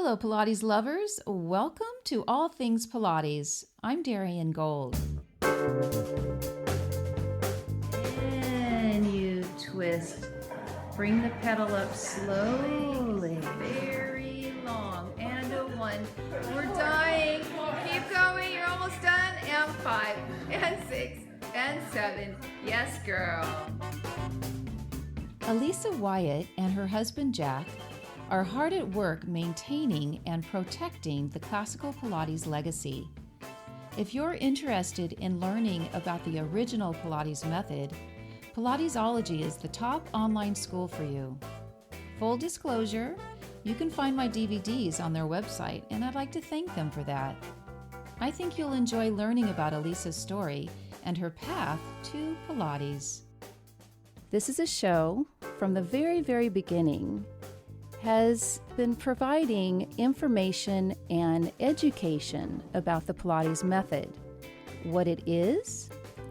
Hello, Pilates lovers. Welcome to All Things Pilates. I'm Darian Gold. And you twist. Bring the pedal up slowly. Very long. And a 1. We're dying. Keep going. You're almost done. And 5. And 6. And 7. Yes, girl. Alisa Wyatt and her husband Jack are hard at work maintaining and protecting the classical Pilates legacy. If you're interested in learning about the original Pilates method, Pilatesology is the top online school for you. Full disclosure, you can find my DVDs on their website, and I'd like to thank them for that. I think you'll enjoy learning about Alisa's story and her path to Pilates. This is a show from the very, very beginning has been providing information and education about the Pilates method, what it is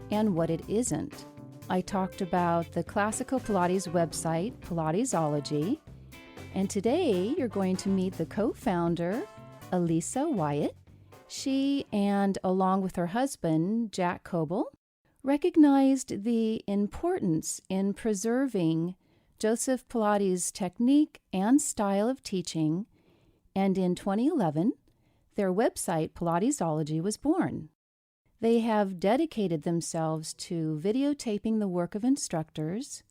and what it isn't. I talked about the classical Pilates website, Pilatesology, and today you're going to meet the co-founder, Alisa Wyatt. She, and along with her husband, Jack Coble, recognized the importance in preserving Joseph Pilates' technique and style of teaching, and in 2011, their website, Pilatesology, was born. They have dedicated themselves to videotaping the work of instructors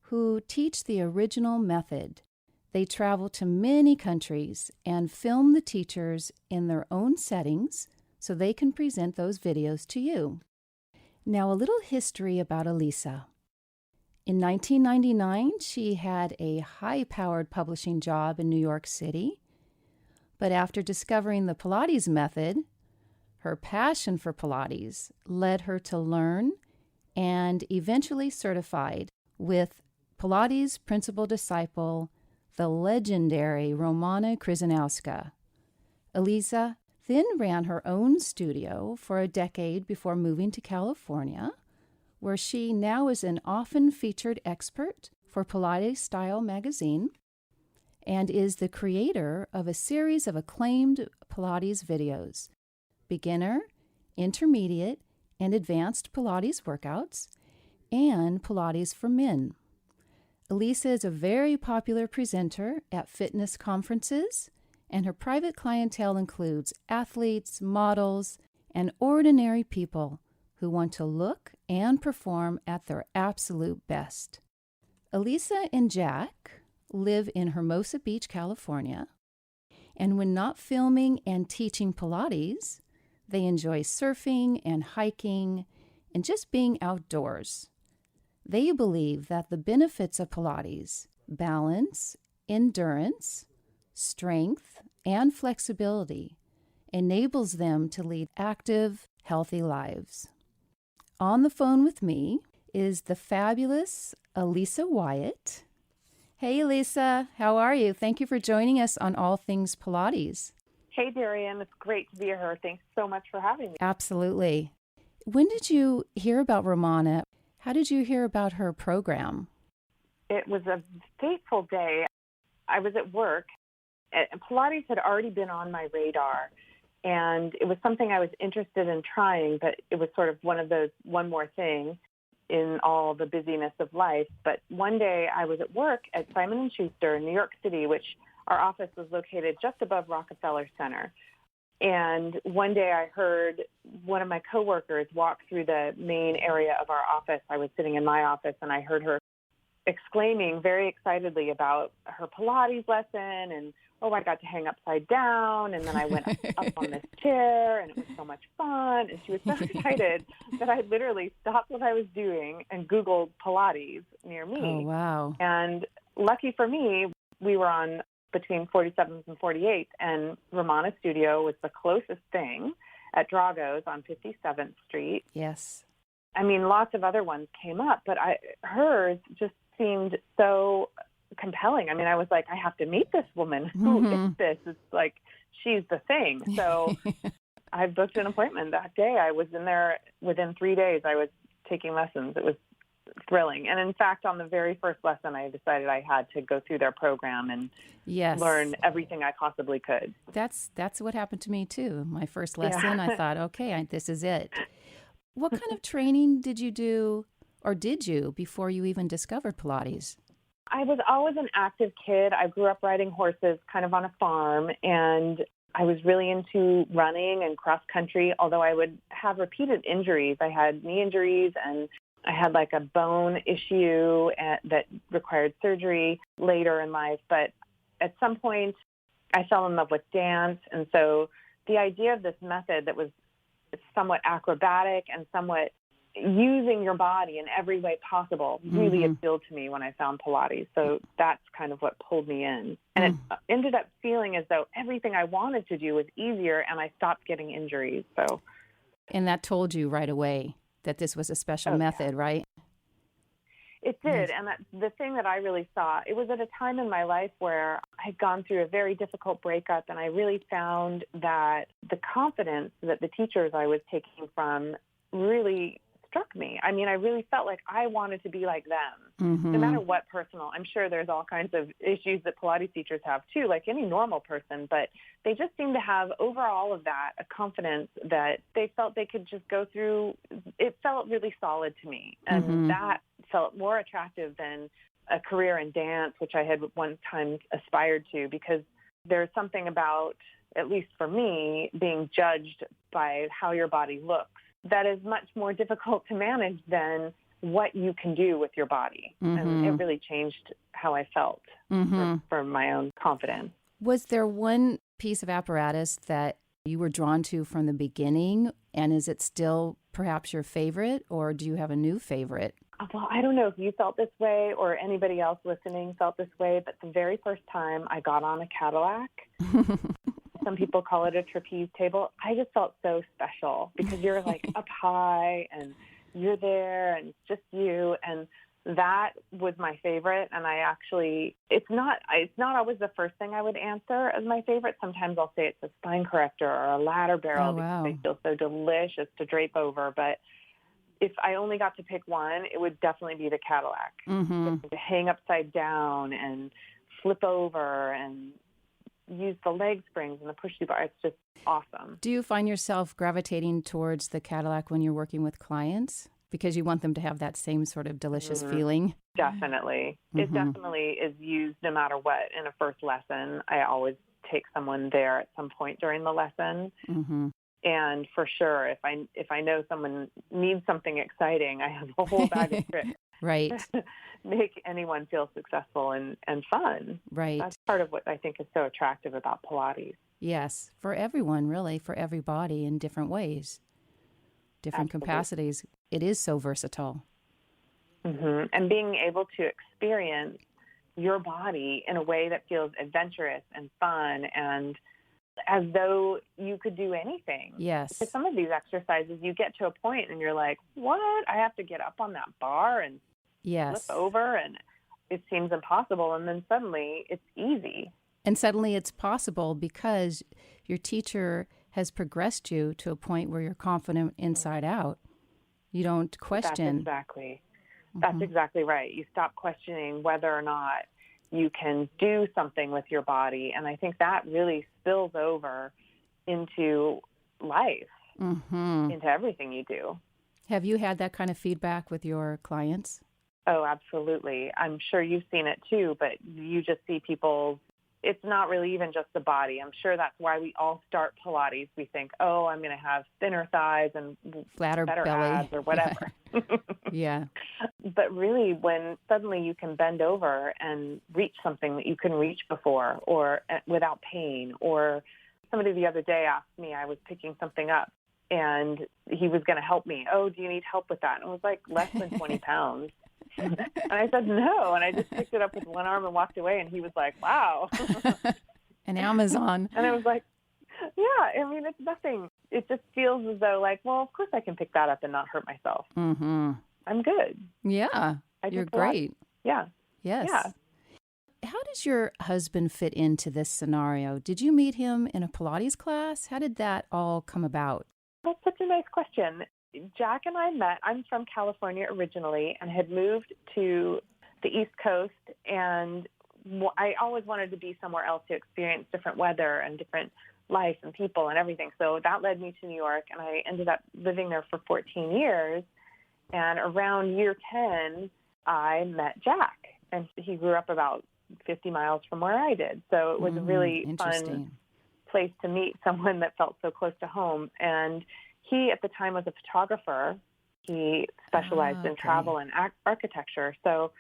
who teach the original method. They travel to many countries and film the teachers in their own settings so they can present those videos to you. Now, a little history about Alisa. In 1999, she had a high-powered publishing job in New York City, but after discovering the Pilates method, her passion for Pilates led her to learn and eventually certified with Pilates principal disciple, the legendary Romana Kryzanowska. Alisa then ran her own studio for a decade before moving to California, where she now is an often featured expert for Pilates Style magazine and is the creator of a series of acclaimed Pilates videos, beginner, intermediate, and advanced Pilates workouts, and Pilates for men. Alisa is a very popular presenter at fitness conferences, and her private clientele includes athletes, models, and ordinary people who want to look and perform at their absolute best. Alisa and Jack live in Hermosa Beach, California, and when not filming and teaching Pilates, they enjoy surfing and hiking and just being outdoors. They believe that the benefits of Pilates, balance, endurance, strength, and flexibility enables them to lead active, healthy lives. On the phone with me is the fabulous Alisa Wyatt. Hey, Alisa, how are you? Thank you for joining us on All Things Pilates. Hey, Darian. It's great to be here. Thanks so much for having me. Absolutely. When did you hear about Romana? How did you hear about her program? It was a fateful day. I was at work, and Pilates had already been on my radar. And it was something I was interested in trying, but it was sort of one of those one more thing in all the busyness of life. But one day I was at work at Simon & Schuster in New York City, which our office was located just above Rockefeller Center. And one day I heard one of my coworkers walk through the main area of our office. I was sitting in my office, and I heard her exclaiming very excitedly about her Pilates lesson and, oh, I got to hang upside down, and then I went up on this chair, and it was so much fun. And she was so excited that I literally stopped what I was doing and Googled Pilates near me. Oh, wow. And lucky for me, we were on between 47th and 48th, and Romana's studio was the closest thing at Drago's on 57th Street. Yes. I mean, lots of other ones came up, but hers just seemed so compelling. I mean, I was like, I have to meet this woman. Who is this? It's like, she's the thing. So I booked an appointment that day. I was in there within 3 days. I was taking lessons. It was thrilling. And in fact, on the very first lesson, I decided I had to go through their program and learn everything I possibly could. That's what happened to me too. My first lesson, I thought, okay, this is it. What kind of training did you do, or did you, before you even discovered Pilates? I was always an active kid. I grew up riding horses kind of on a farm, and I was really into running and cross country, although I would have repeated injuries. I had knee injuries, and I had like a bone issue that required surgery later in life. But at some point, I fell in love with dance. And so the idea of this method that was somewhat acrobatic and somewhat using your body in every way possible really appealed to me when I found Pilates. So that's kind of what pulled me in. And it ended up feeling as though everything I wanted to do was easier, and I stopped getting injuries. And that told you right away that this was a special method, right? It did. And the thing that I really saw, it was at a time in my life where I had gone through a very difficult breakup, and I really found that the confidence that the teachers I was taking from really struck me. I mean, I really felt like I wanted to be like them, no matter what personal. I'm sure there's all kinds of issues that Pilates teachers have too, like any normal person, but they just seem to have, over all of that, a confidence that they felt they could just go through. It felt really solid to me, and that felt more attractive than a career in dance, which I had one time aspired to, because there's something about, at least for me, being judged by how your body looks that is much more difficult to manage than what you can do with your body. And it really changed how I felt for my own confidence. Was there one piece of apparatus that you were drawn to from the beginning, and is it still perhaps your favorite, or do you have a new favorite? Well, I don't know if you felt this way or anybody else listening felt this way, but the very first time I got on a Cadillac, some people call it a trapeze table, I just felt so special because you're like up high and you're there and it's just you. And that was my favorite. And I actually, it's not always the first thing I would answer as my favorite. Sometimes I'll say it's a spine corrector or a ladder barrel because they feel so delicious to drape over. But if I only got to pick one, it would definitely be the Cadillac. To hang upside down and flip over and use the leg springs and the push-to bar. It's just awesome. Do you find yourself gravitating towards the Cadillac when you're working with clients because you want them to have that same sort of delicious feeling? Definitely. It definitely is used no matter what. In a first lesson, I always take someone there at some point during the lesson. And for sure, if I know someone needs something exciting, I have a whole bag of tricks. Right. Make anyone feel successful and fun. Right. That's part of what I think is so attractive about Pilates. Yes, for everyone, really, for everybody in different ways, different capacities. It is so versatile. And being able to experience your body in a way that feels adventurous and fun and as though you could do anything. Yes. Because some of these exercises, you get to a point and you're like, what? I have to get up on that bar and flip over, and it seems impossible. And then suddenly it's easy. And suddenly it's possible because your teacher has progressed you to a point where you're confident inside out. You don't question. That's exactly right. You stop questioning whether or not you can do something with your body. And I think that really spills over into life, into everything you do. Have you had that kind of feedback with your clients? Oh, absolutely. I'm sure you've seen it too, but you just see people, it's not really even just the body. I'm sure that's why we all start Pilates. We think, oh, I'm going to have thinner thighs and flatter better belly abs or whatever. Yeah. But really, when suddenly you can bend over and reach something that you couldn't reach before, or without pain, or somebody the other day asked me, I was picking something up and he was going to help me. Oh, do you need help with that? And it was like less than 20 pounds. And I said, no. And I just picked it up with one arm and walked away. And he was like, wow. An Amazon. And I was like, yeah, I mean, it's nothing. It just feels as though like, well, of course I can pick that up and not hurt myself. I'm good. Yeah. You're great. Yeah. Yes. Yeah. How does your husband fit into this scenario? Did you meet him in a Pilates class? How did that all come about? That's such a nice question. Jack and I met. I'm from California originally and had moved to the East Coast, and I always wanted to be somewhere else to experience different weather and different life and people and everything. So that led me to New York, and I ended up living there for 14 years. And around year 10, I met Jack, and he grew up about 50 miles from where I did. So it was a really fun place to meet someone that felt so close to home. And he, at the time, was a photographer. He specialized in travel and architecture. So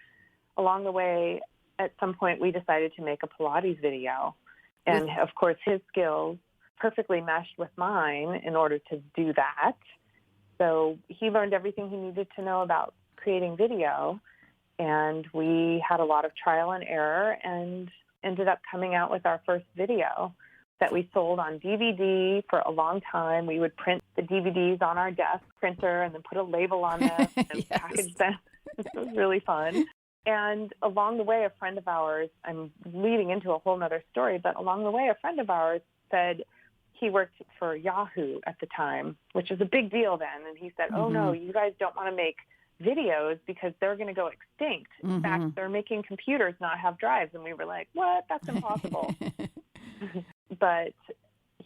along the way, at some point, we decided to make a Pilates video. And, of course, his skills perfectly meshed with mine in order to do that. So he learned everything he needed to know about creating video. And we had a lot of trial and error and ended up coming out with our first video that we sold on DVD for a long time. We would print the DVDs on our desk printer and then put a label on them and package them. It was really fun. And along the way, a friend of ours, I'm leading into a whole nother story, but along the way, a friend of ours said he worked for Yahoo at the time, which was a big deal then. And he said, oh, no, you guys don't want to make videos because they're going to go extinct. In fact, they're making computers not have drives. And we were like, what? That's impossible. But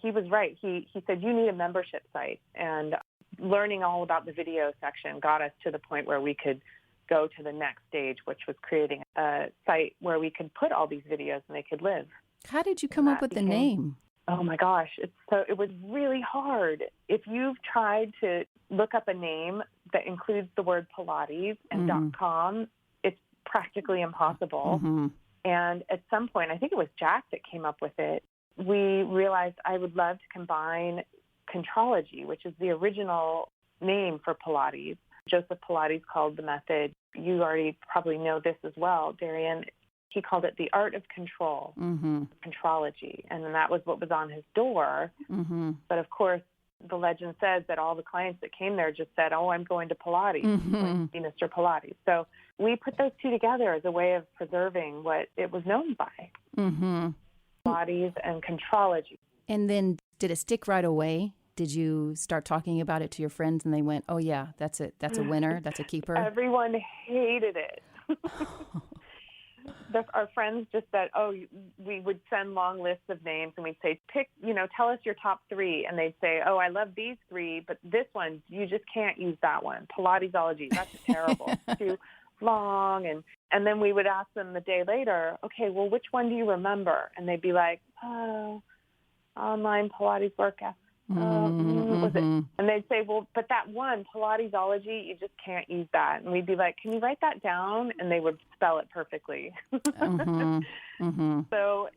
he was right. He said, you need a membership site. And learning all about the video section got us to the point where we could go to the next stage, which was creating a site where we could put all these videos and they could live. How did you come up with the name? Oh my gosh, it was really hard. If you've tried to look up a name that includes the word Pilates and .com, it's practically impossible. And at some point, I think it was Jack that came up with it, we realized I would love to combine Contrology, which is the original name for Pilates. Joseph Pilates called the method, you already probably know this as well, Darian, he called it the art of control, Contrology. And then that was what was on his door. But of course, the legend says that all the clients that came there just said, oh, I'm going to Pilates, I'm going to see Mr. Pilates. So we put those two together as a way of preserving what it was known by, Pilates and Contrology. And then did it stick right away? Did you start talking about it to your friends and they went, oh, yeah, that's it. That's a winner. That's a keeper. Everyone hated it. Our friends just said, oh, we would send long lists of names and we'd say, tell us your top three. And they'd say, oh, I love these three, but this one, you just can't use that one. Pilatesology, that's terrible. It's too long. And then we would ask them the day later, okay, well, which one do you remember? And they'd be like, oh, online Pilates workout. Was it? And they'd say, well, but that one, Pilatesology, you just can't use that. And we'd be like, can you write that down? And they would spell it perfectly. So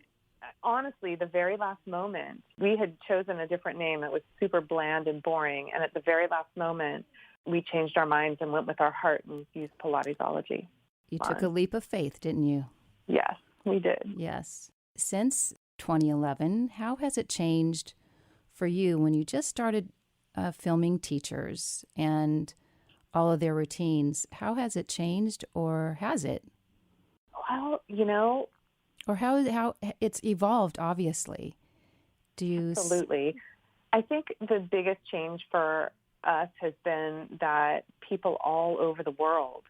honestly, the very last moment, we had chosen a different name that was super bland and boring. And at the very last moment, we changed our minds and went with our heart and used Pilatesology. You took a leap of faith, didn't you? Yes, we did. Yes. Since 2011, how has it changed for you when you just started filming teachers and all of their routines? How has it changed, or has it? Well, or how it's evolved, obviously. Absolutely. I think the biggest change for us has been that people all over the world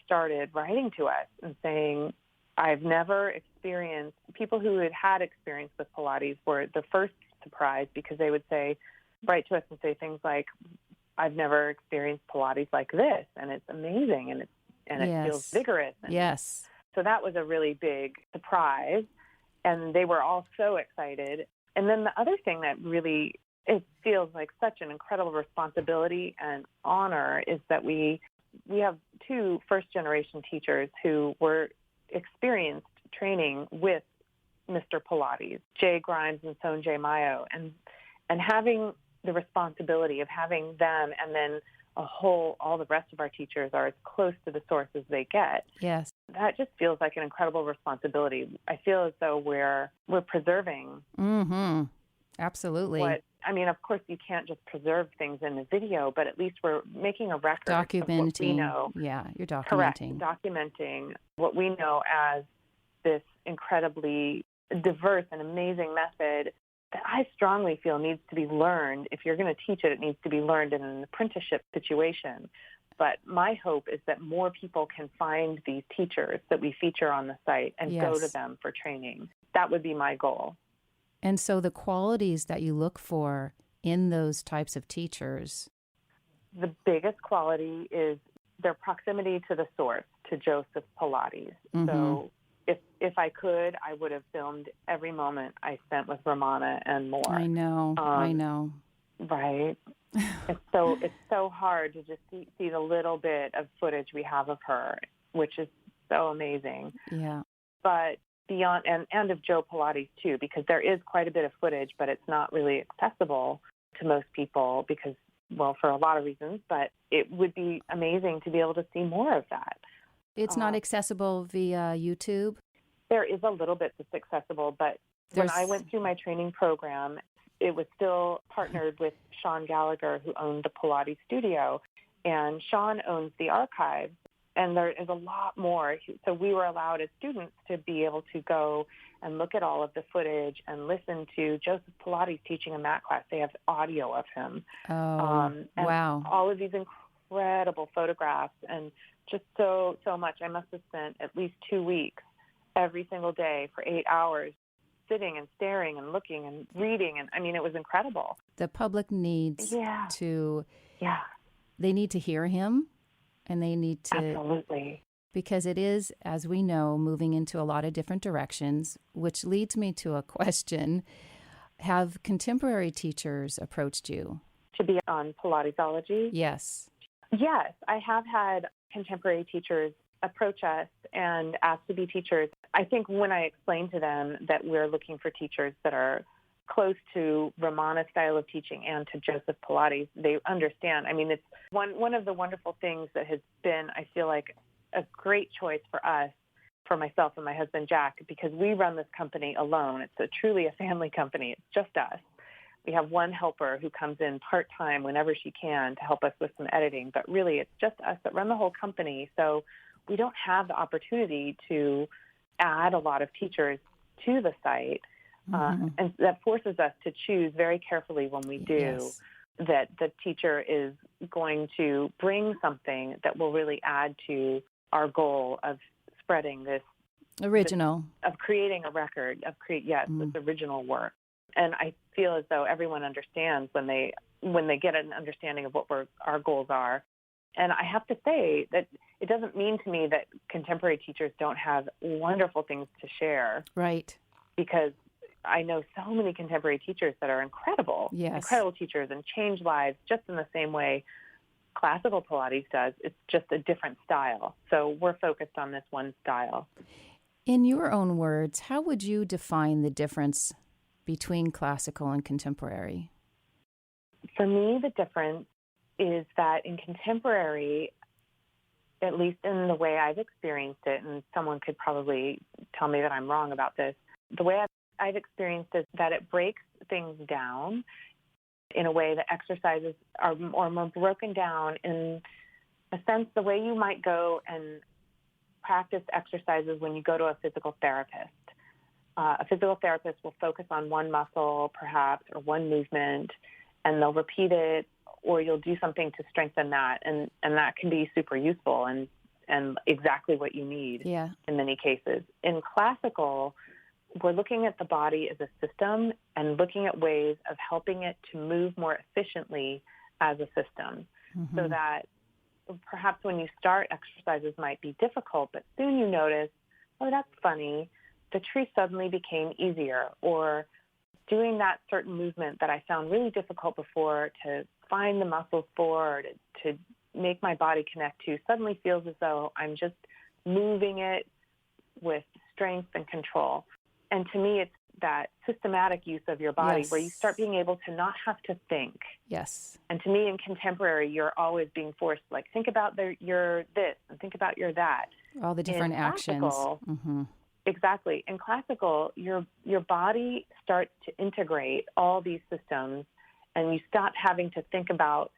started writing to us and saying, I've never experienced, people who had experience with Pilates were the first surprised, because they would write to us and say things like, I've never experienced Pilates like this, and it's amazing, and it feels vigorous. So that was a really big surprise, and they were all so excited. And then the other thing that really, it feels like such an incredible responsibility and honor is that we have two first-generation teachers who were experienced training with Mr. Pilates, Jay Grimes and Sonjay Mayo, and having the responsibility of having them and then all the rest of our teachers are as close to the source as they get. Yes. That just feels like an incredible responsibility. I feel as though we're preserving. Absolutely. Of course, you can't just preserve things in the video, but at least we're making a record documenting of what we know. Yeah, you're documenting. Correct. Documenting what we know as this incredibly diverse and amazing method that I strongly feel needs to be learned. If you're going to teach it, it needs to be learned in an apprenticeship situation. But my hope is that more people can find these teachers that we feature on the site and Yes. go to them for training. That would be my goal. And so the qualities that you look for in those types of teachers. The biggest quality is their proximity to the source, to Joseph Pilates. Mm-hmm. So if I could, I would have filmed every moment I spent with Ramana and more. I know. Right. It's so hard to just see the little bit of footage we have of her, which is so amazing. Yeah. But beyond, and of Joe Pilates too, because there is quite a bit of footage, but it's not really accessible to most people because, well, for a lot of reasons, but it would be amazing to be able to see more of that. It's not accessible via YouTube? There is a little bit that's accessible, but when I went through my training program, it was still partnered with Sean Gallagher, who owned the Pilates studio, and Sean owns the archive, and there is a lot more. So we were allowed as students to be able to go and look at all of the footage and listen to Joseph Pilates teaching a mat class. They have audio of him. And wow. All of these incredible photographs and just so much. I must have spent at least 2 weeks every single day for 8 hours sitting and staring and looking and reading. And I mean, it was incredible. The public needs to, they need to hear him, and they need to, absolutely, because it is, as we know, moving into a lot of different directions, which leads me to a question. Have contemporary teachers approached you? To be on Pilatesology? Yes. Yes, I have had contemporary teachers approach us and ask to be teachers. I think when I explain to them that we're looking for teachers that are close to Ramana's style of teaching and to Joseph Pilates, they understand. I mean, it's one of the wonderful things that has been, I feel like, a great choice for us, for myself and my husband, Jack, because we run this company alone. It's truly a family company. It's just us. We have one helper who comes in part-time whenever she can to help us with some editing, but really it's just us that run the whole company. So we don't have the opportunity to add a lot of teachers to the site, and that forces us to choose very carefully when we do that the teacher is going to bring something that will really add to our goal of spreading this of creating a record, this original work. And I feel as though everyone understands when they get an understanding of what our goals are. And I have to say that it doesn't mean to me that contemporary teachers don't have wonderful things to share. Right. Because I know so many contemporary teachers that are incredible, incredible teachers and change lives just in the same way classical Pilates does. It's just a different style. So we're focused on this one style. In your own words, how would you define the difference between classical and contemporary? For me, the difference is that in contemporary, at least in the way I've experienced it, and someone could probably tell me that I'm wrong about this, the way I've experienced is that it breaks things down in a way that exercises are more broken down in a sense the way you might go and practice exercises when you go to a physical therapist. A physical therapist will focus on one muscle, perhaps, or one movement, and they'll repeat it, or you'll do something to strengthen that, and that can be super useful and exactly what you need in many cases. In classical, we're looking at the body as a system and looking at ways of helping it to move more efficiently as a system, so that perhaps when you start, exercises might be difficult, but soon you notice, oh, that's funny, the tree suddenly became easier, or doing that certain movement that I found really difficult before to find the muscles for, to make my body connect to, suddenly feels as though I'm just moving it with strength and control. And to me, it's that systematic use of your body where you start being able to not have to think. Yes. And to me, in contemporary, you're always being forced, like, think about your this and think about your that. All the different actions. Exactly. In classical, your body starts to integrate all these systems, and you stop having to think about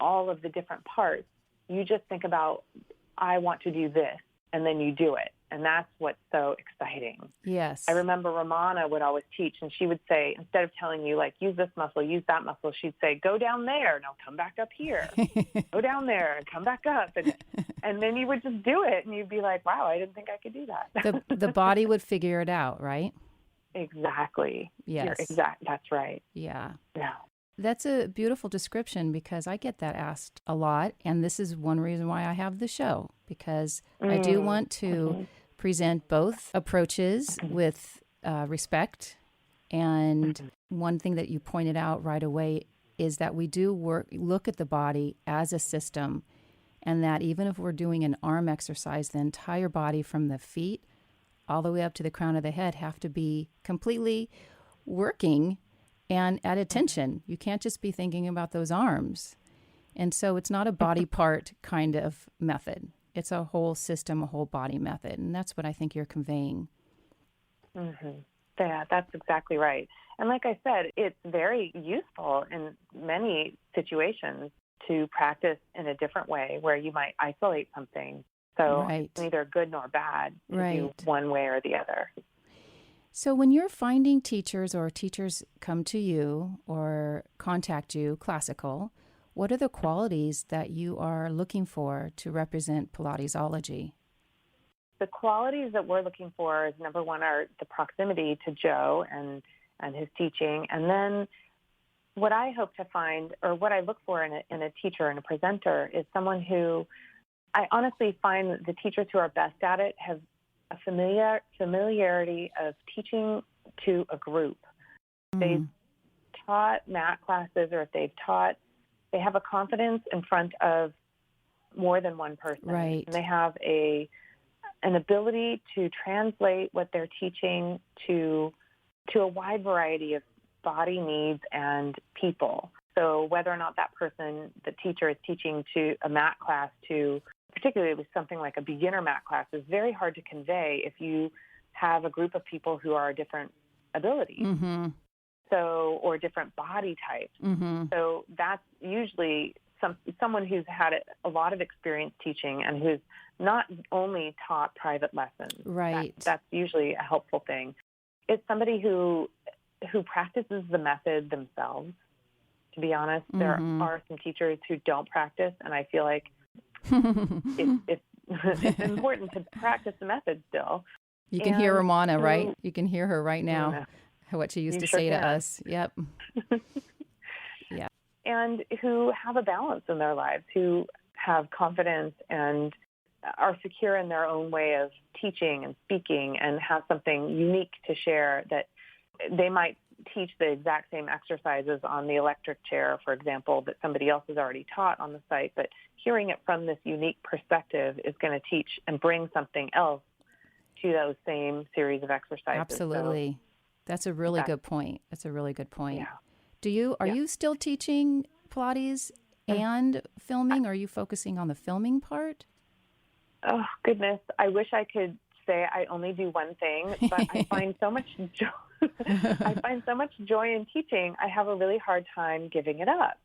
all of the different parts. You just think about, I want to do this, and then you do it. And that's what's so exciting. Yes. I remember Ramana would always teach, and she would say, instead of telling you, like, use this muscle, use that muscle, she'd say, go down there, now come back up here. Go down there and come back up. And then you would just do it, and you'd be like, wow, I didn't think I could do that. The body would figure it out, right? Exactly. Yes. That's right. Yeah. Yeah. That's a beautiful description because I get that asked a lot. And this is one reason why I have the show, because I do want to present both approaches with respect. And one thing that you pointed out right away is that we do look at the body as a system, and that even if we're doing an arm exercise, the entire body from the feet all the way up to the crown of the head have to be completely working and at attention. You can't just be thinking about those arms. And so it's not a body part kind of method. It's a whole system, a whole body method. And that's what I think you're conveying. Yeah, that's exactly right. And like I said, it's very useful in many situations to practice in a different way where you might isolate something. So it's neither good nor bad to do one way or the other. So when you're finding teachers or teachers come to you or contact you, classical, what are the qualities that you are looking for to represent Pilatesology? The qualities that we're looking for is, number one, are the proximity to Joe and his teaching. And then what I hope to find, or what I look for in a teacher and a presenter, is someone who, I honestly find that the teachers who are best at it have a familiarity of teaching to a group. They've taught mat classes, or if they have a confidence in front of more than one person. Right. And they have an ability to translate what they're teaching to a wide variety of body needs and people. So whether or not that person, the teacher, is teaching to a mat class to, particularly with something like a beginner mat class, is very hard to convey if you have a group of people who are different abilities. Or different body types. So that's usually someone who's had a lot of experience teaching and who's not only taught private lessons. Right. That's usually a helpful thing. It's somebody who practices the method themselves. To be honest, there are some teachers who don't practice, and I feel like it's important to practice the method still. You can hear Ramana, right? You can hear her right now, what she used to say to us. Yep. Yeah. And who have a balance in their lives, who have confidence and are secure in their own way of teaching and speaking, and have something unique to share. That they might teach the exact same exercises on the electric chair, for example, that somebody else has already taught on the site, but hearing it from this unique perspective is going to teach and bring something else to those same series of exercises. Absolutely. So that's a really good point. That's a really good point. Yeah. Are you still teaching Pilates and filming? Or are you focusing on the filming part? Oh, goodness. I wish I could say I only do one thing, but I find so much joy. I find so much joy in teaching. I have a really hard time giving it up.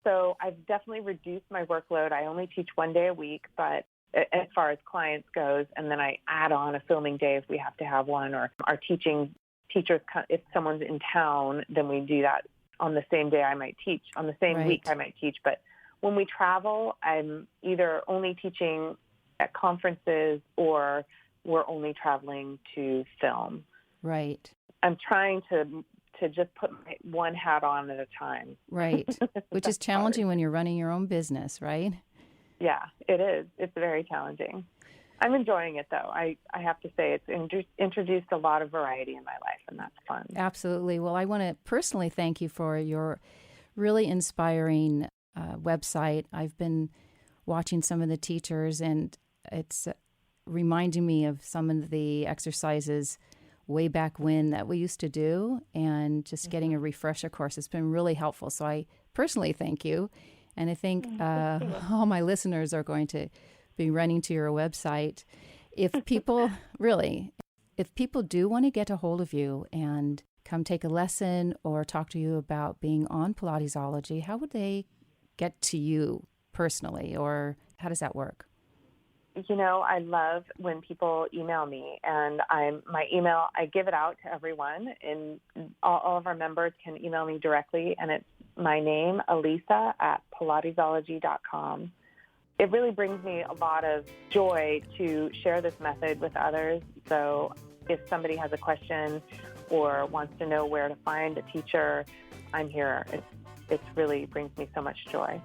So I've definitely reduced my workload. I only teach one day a week, but as far as clients goes, and then I add on a filming day if we have to have one, or our teachers, if someone's in town, then we do that on the same day I might teach, on the same week I might teach. But when we travel, I'm either only teaching at conferences or we're only traveling to film. Right. I'm trying to just put one hat on at a time. Right. Which is challenging when you're running your own business, right? Yeah, it is. It's very challenging. I'm enjoying it, though. I have to say it's introduced a lot of variety in my life, and that's fun. Absolutely. Well, I want to personally thank you for your really inspiring website. I've been watching some of the teachers, and it's reminding me of some of the exercises way back when that we used to do, and just getting a refresher course. It's been really helpful. So I personally thank you. And I think all my listeners are going to be running to your website. If people do want to get a hold of you and come take a lesson or talk to you about being on Pilatesology, how would they get to you personally, or how does that work? I love when people email me, and my email, I give it out to everyone, and all of our members can email me directly, and it's my name, Alisa, at Pilatesology.com. It really brings me a lot of joy to share this method with others. So if somebody has a question or wants to know where to find a teacher, I'm here. It really brings me so much joy.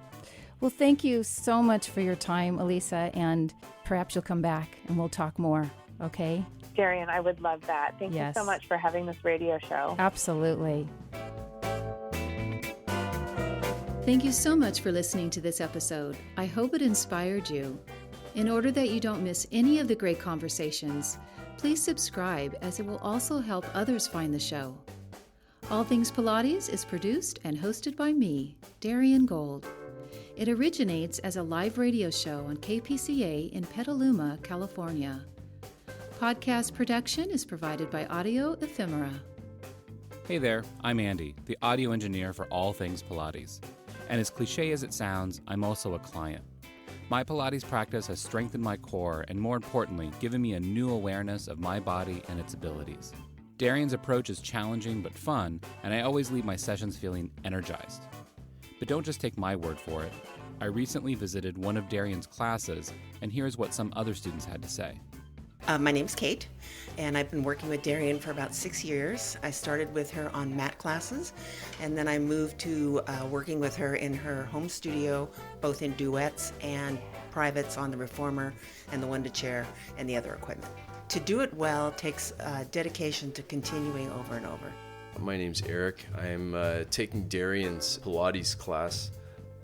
Well, thank you so much for your time, Alisa, and perhaps you'll come back and we'll talk more, okay? Darian, I would love that. Thank you so much for having this radio show. Absolutely. Thank you so much for listening to this episode. I hope it inspired you. In order that you don't miss any of the great conversations, please subscribe, as it will also help others find the show. All Things Pilates is produced and hosted by me, Darian Gold. It originates as a live radio show on KPCA in Petaluma, California. Podcast production is provided by Audio Ephemera. Hey there, I'm Andy, the audio engineer for All Things Pilates. And as cliche as it sounds, I'm also a client. My Pilates practice has strengthened my core and, more importantly, given me a new awareness of my body and its abilities. Darian's approach is challenging but fun, and I always leave my sessions feeling energized. But don't just take my word for it. I recently visited one of Darian's classes, and here's what some other students had to say. My name's Kate, and I've been working with Darian for about 6 years. I started with her on mat classes, and then I moved to working with her in her home studio, both in duets and privates on the reformer and the one-to-chair and the other equipment. To do it well takes dedication to continuing over and over. My name's Eric. I'm taking Darian's Pilates class.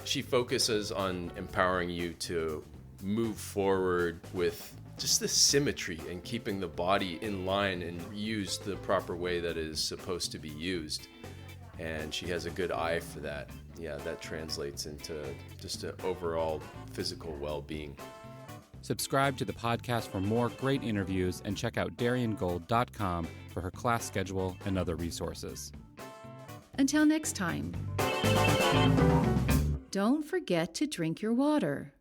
She focuses on empowering you to move forward with just the symmetry and keeping the body in line and used the proper way that it is supposed to be used. And she has a good eye for that. Yeah, that translates into just an overall physical well-being. Subscribe to the podcast for more great interviews and check out DarianGold.com for her class schedule and other resources. Until next time, don't forget to drink your water.